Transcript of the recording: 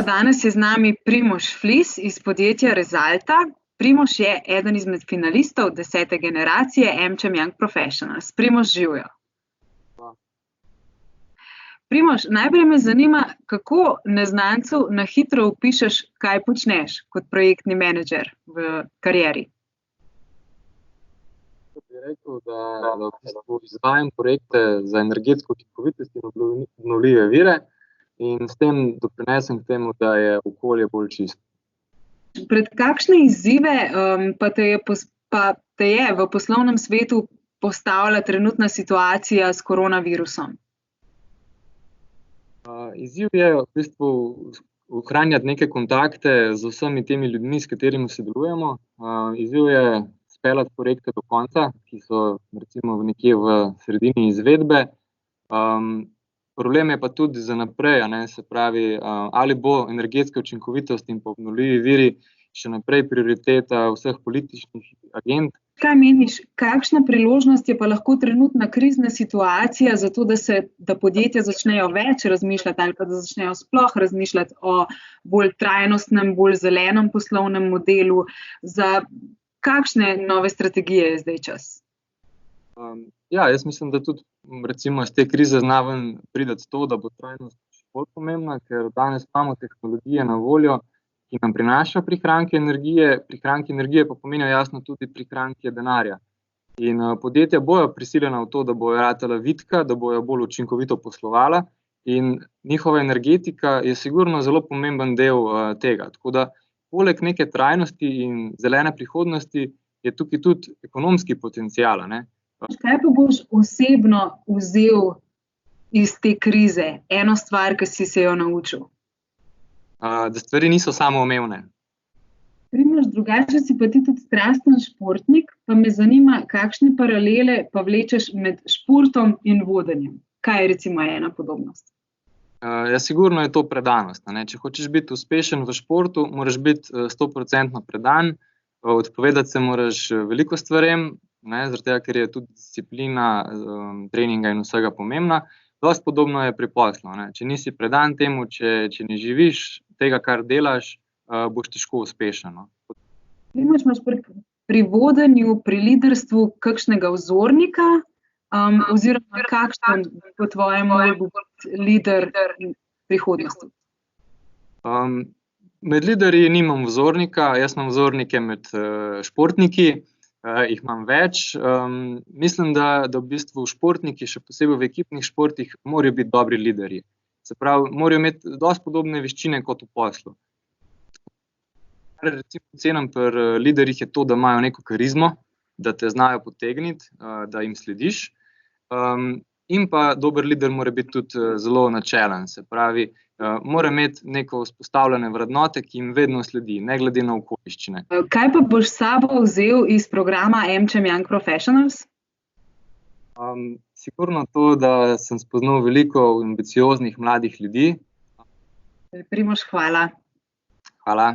danes je z nami Primož Flis iz podjetja Rezalta. Primož je eden izmed finalistov 10. generacije AmCham Young Professionals. Primož, živjo. Primož, najprej me zanima, kako neznancu na hitro opišeš, kaj počneš kot projektni menedžer v karieri? Bi rekel, da v bistvu izvajam projekte za energetsko učinkovitost in obnovljive vire in s tem doprinesem k temu, da je okolje bolj čisto. Pred kakšne izzive pa te je v poslovnem svetu postavila trenutna situacija s koronavirusom? Izziv je v bistvu ohranjati neke kontakte z vsemi temi ljudmi, s katerimi sodelujemo. Izziv je speljati projekte do konca, ki so recimo nekje v sredini izvedbe. Problem je pa tudi za naprej, se pravi, ali bo energetska učinkovitost in obnovljivi viri še naprej prioriteta vseh političnih agend. Kaj meniš, kakšna priložnost je pa lahko trenutna krizna situacija za to, da podjetja začnejo več razmišljati ali pa da začnejo sploh razmišljati o bolj trajnostnem, bolj zelenem poslovnem modelu? Za kakšne nove strategije je zdaj čas? Jaz mislim, da tudi recimo iz te krize zna ven priti to, da bo trajnost bolj pomembna, ker danes imamo tehnologije na voljo, ki nam prinaša prihranke energije. Prihranki energije pa pomenijo jasno tudi prihranke denarja. In podjetja bojo prisiljena v to, da bojo ratala vitka, da bojo bolj učinkovito poslovala in njihova energetika je sigurno zelo pomemben del tega. Tako da poleg neke trajnosti in zelene prihodnosti je tukaj tudi ekonomski potencial. Kaj pa boš osebno vzel iz te krize? Eno stvar, ki si se jo naučil? Da stvari niso samoumevne. Primož, drugače si pa ti tudi strasten športnik, pa me zanima, kakšne paralele pa vlečeš med športom in vodenjem. Kaj je recimo ena podobnost? Sigurno je to predanost. Če hočeš biti uspešen v športu, moraš biti 100% predan, odpovedati se moraš veliko stvarem, zaradi tega, ker je tudi disciplina treninga in vsega pomembna. Dosti podobno je pri poslu. Če nisi predan temu, če ne živiš tega, kar delaš, boš težko uspešen. Imaš pri vodenju, pri liderstvu kakšnega vzornika, oziroma kakšen po tvojem bo lider prihodnosti? Med liderji nimam vzornika, jaz imam vzornike med športniki. Jih imam več. Mislim, da v bistvu športniki, še posebej v ekipnih športih, morajo biti dobri liderji. Se pravi, morajo imeti dosti podobne veščine kot v poslu. Kar recimo cenim pri liderjih je to, da imajo neko karizmo, da te znajo potegniti, da jim slediš. In pa dober lider mora biti tudi zelo načelen. Se pravi, mora imeti neko vzpostavljene vrednote, ki jim vedno sledi, ne glede na okoliščine. Kaj pa boš s sabo vzel iz programa AmCham Young Professionals? Sigurno to, da sem spoznal veliko ambicioznih mladih ljudi. Primož, hvala. Hvala.